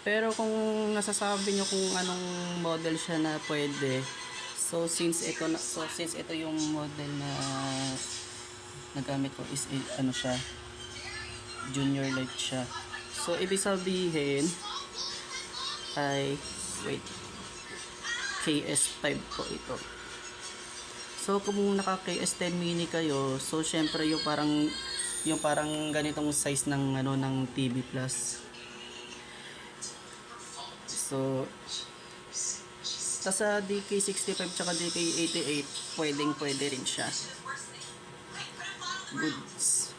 Pero kung nasasabi nyo kung anong model siya na pwede, since ito yung model na nagamit ko is ano siya, junior light siya. So ibig sabihin ay wait, KS5 po ito. So kung naka KS10 mini kayo, so syempre yung parang ganitong size ng ano ng TV Plus. So sa DK65 tsaka DK88 pwede rin siya. Goods.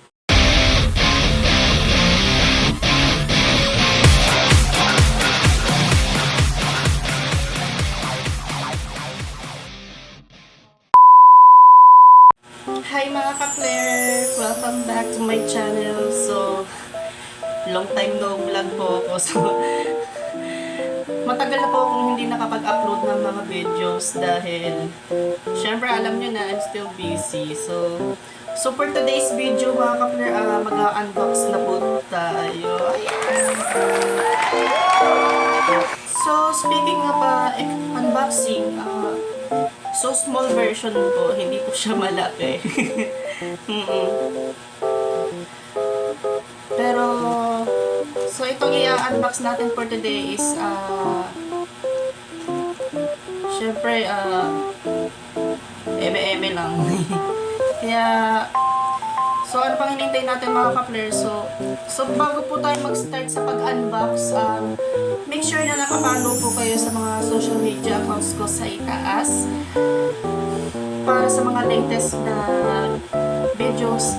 Hi mga ka-Claire! Welcome back to my channel. So, long time no vlog po ako. So, matagal na po akong hindi nakapag-upload ng mga videos dahil syempre alam nyo na I'm still busy. So for today's video mga ka-Claire, mag-unbox na po tayo. So, speaking nga pa, unboxing, so small version po, hindi po siya malaki. Pero, so itong i-unbox natin for today is, syempre, eme-eme lang. Kaya, so ano pang hinintay natin mga ka-Claire? So bago po tayo mag-start sa pag-unbox, make sure na nakapollow po kayo sa mga social media accounts ko sa itaas para sa mga latest na videos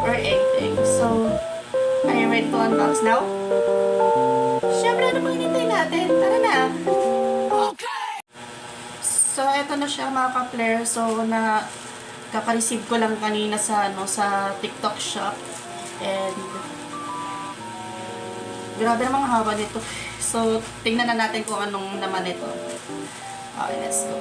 or anything. So, are you ready to unbox now? Siyempre, ano pang hinintay natin? Tara na! Okay! So, eto na siya mga ka-Claire. So, kaka-receive ko lang kanina sa TikTok shop. And grabe namang haba nito. So, tingnan na natin kung anong naman ito. Okay, let's go.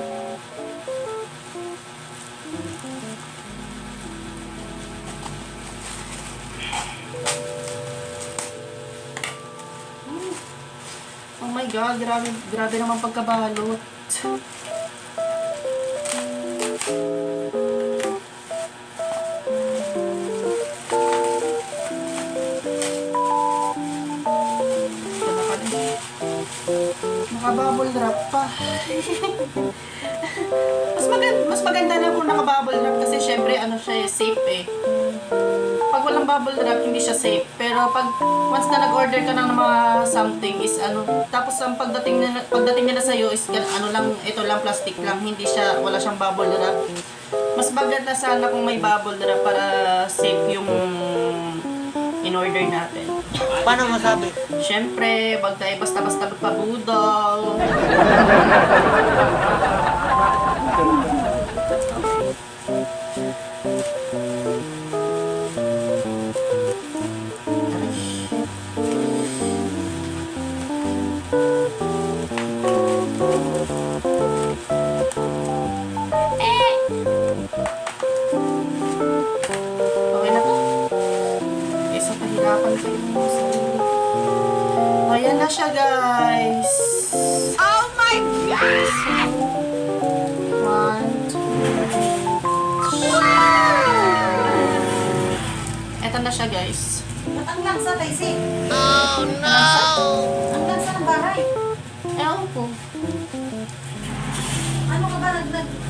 Oh my God, grabe naman pagkabalot. Naka-bubble wrap pa. mas maganda na kung naka-bubble wrap kasi syempre ano siya safe eh. Pag walang bubble wrap hindi siya safe. Pero pag once na nag-order ka ng mga something is tapos ang pagdating nila sa iyo is ano lang, ito lang plastic lang, wala siyang bubble wrap. Mas maganda sana kung may bubble wrap para safe yung in-order natin. Paano masabi? Siyempre, wag tayo basta-basta magpabudol. Okay na to. Okay, so pahirapan kayo mo sa ayan na siya, guys. Oh my God! So, 1, 2, 3. Eto na siya, guys. Ba't ang lansa, Taisi? Oh no! Ang lansa ng bahay. Ewan po. Ano ka ba?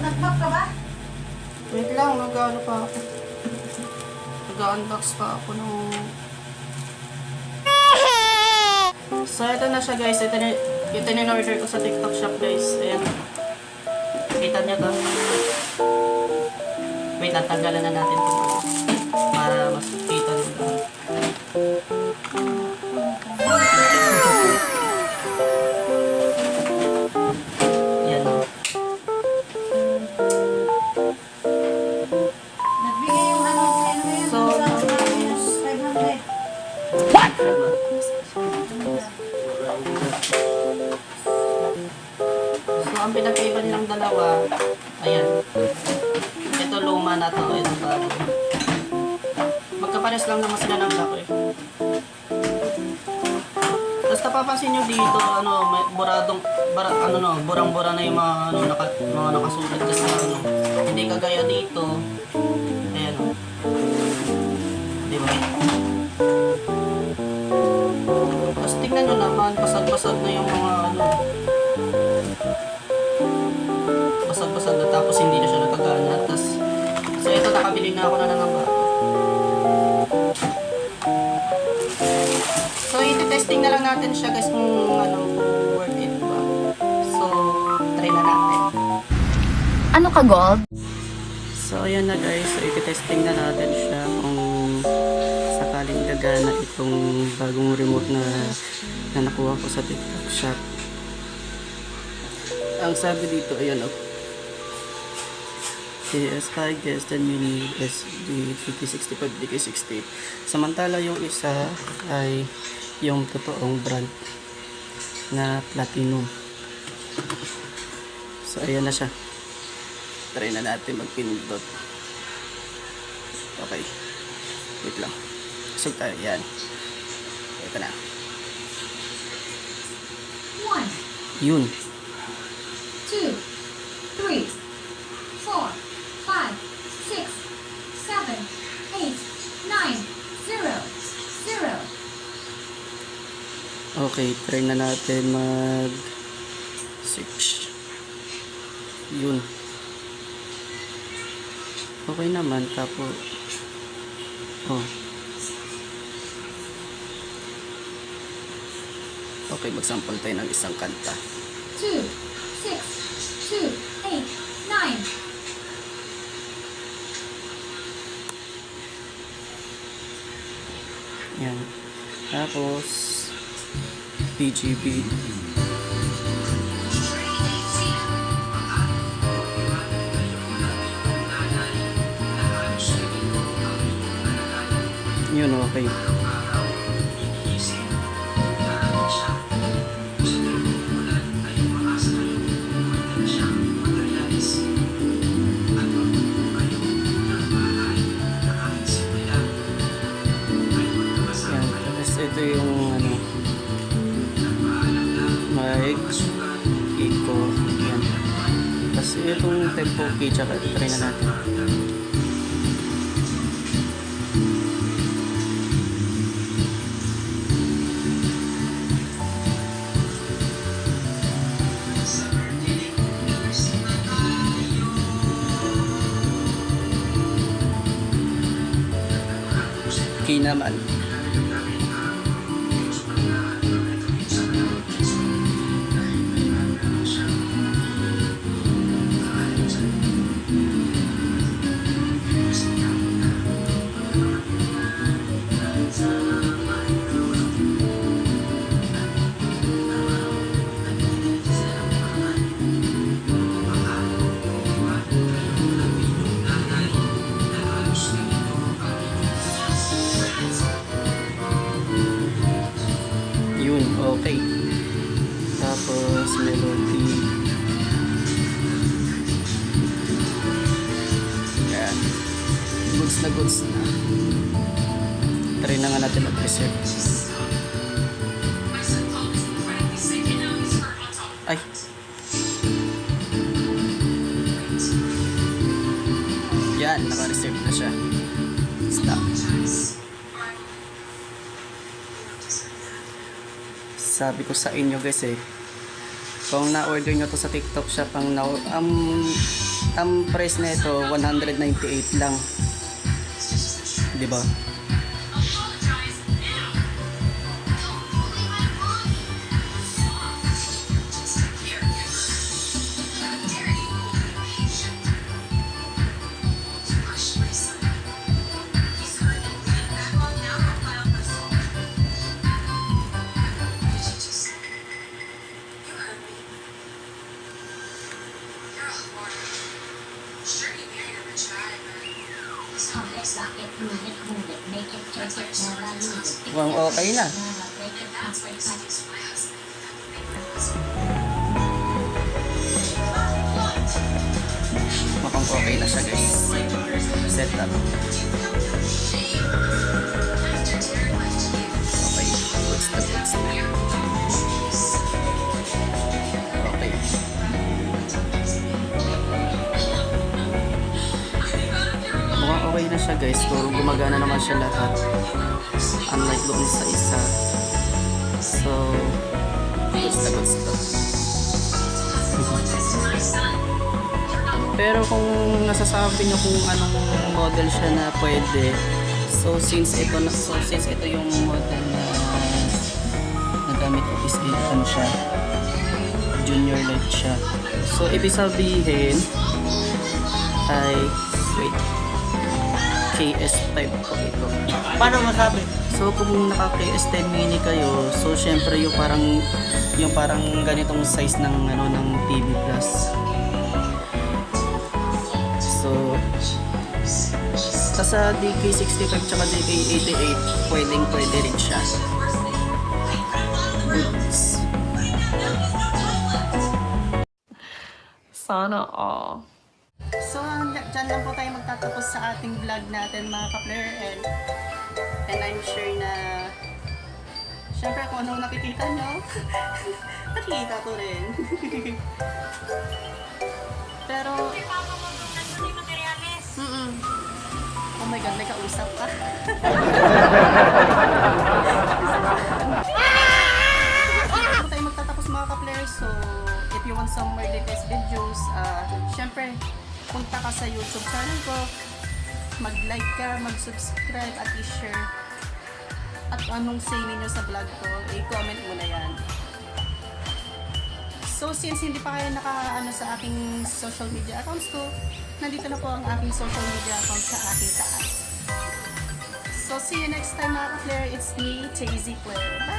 Nag-map ka ba? Wait lang, nag-ano pa ako. Nag-unbox pa ako ng... So, ito na siya, guys. Ito na in-order ko sa TikTok shop, guys. Ayan. Kita niyo to. Wait lang, tanggalan na natin ito. Para mas kita nyo. Yan o. Nagbigay yung ano yun So, sa minus 500. So, ang pinagkaiba nilang dalawa, ayan. Ito luma na to, ito bago. Magkapares lang naman sila ng laki. mapapansin nyo dito, may burang-bura na yung mga nakasulat kasi hindi kagaya dito. Ayan o. Di ba? Tapos tingnan nyo naman, basag-basag na yung mga basag-basag na tapos hindi na siya nagkagana. Tapos, so ito, nakabili na ako na ng bago. So, iti-testing na lang natin siya guys kung worth it ba. So, try na natin. Ano ka, Gold? So, ayan na guys. So, iti-testing na natin siya kung sakaling gagana itong bagong remote na nakuha ko sa TikTok shop. Ang sabi dito, ayan o. PS5 guest 10 mini SD DK65 DK60. Samantala yung isa ay yung totoong brand na Platinum. So ayan na siya. Try na natin magpindot. Okay. Wait lang. So tayo yan. Ito na. Yun. 2, 3, 4, 5, 6, 7, 8, 9, 0, 0. Okay, try na natin mag 6. Yun. Okay naman, tapos okay, mag-sample tayo ng isang kanta. 2, 6, 2, 8, 9. Yan. Tapos PGB. Yun, okay. Ito yung mic, echo, yan. Tapos itong tempo key, tsaka try na natin. Key naman. Okay. Tapos melody. Yan. Goods na goods na. Try na nga natin mag-reset. Ay. Yan, naka-reserve na siya. Stop. Sabi ko sa inyo guys kung na-order nyo to sa TikTok shop, ang price na ito 198 lang, di ba? Mukhang okay na. Mukhang okay na siya guys. Set up. Okay. Goods na goods na. guys, so gumagana naman siya lahat. Unlike doon sa isa. So, goods na goods to. Pero kung nasasabi nyo kung anong model siya na pwede, so since ito yung model na nagamit ko is ano siya, junior light siya. So ibig sabihin ay wait, KS5 po ito. Paano masabi? So kung naka KS10 mini kayo, so syempre yung parang ganitong size ng ano ng TV Plus. So sa DK65 tsaka DK88 pwede rin siya. Goods. Sana all. So dyan lang po tayo magtatapos sa ating vlog natin mga ka-player, and I'm sure na syempre kung ano nakikita nyo nakikita ko rin. Pero oh my god, may kausap ka. Dito tayo magtatapos mga ka-players. So if you want some more latest videos, syempre punta ka sa YouTube channel ko, mag-like ka, mag-subscribe at i-share. At anong say ninyo sa vlog ko, i-comment mo na yan. So since hindi pa kayo naka-ano sa aking social media accounts ko, nandito na po ang aking social media account sa aking taas. So see you next time mga ka-player. It's me, Tazy Player. Bye!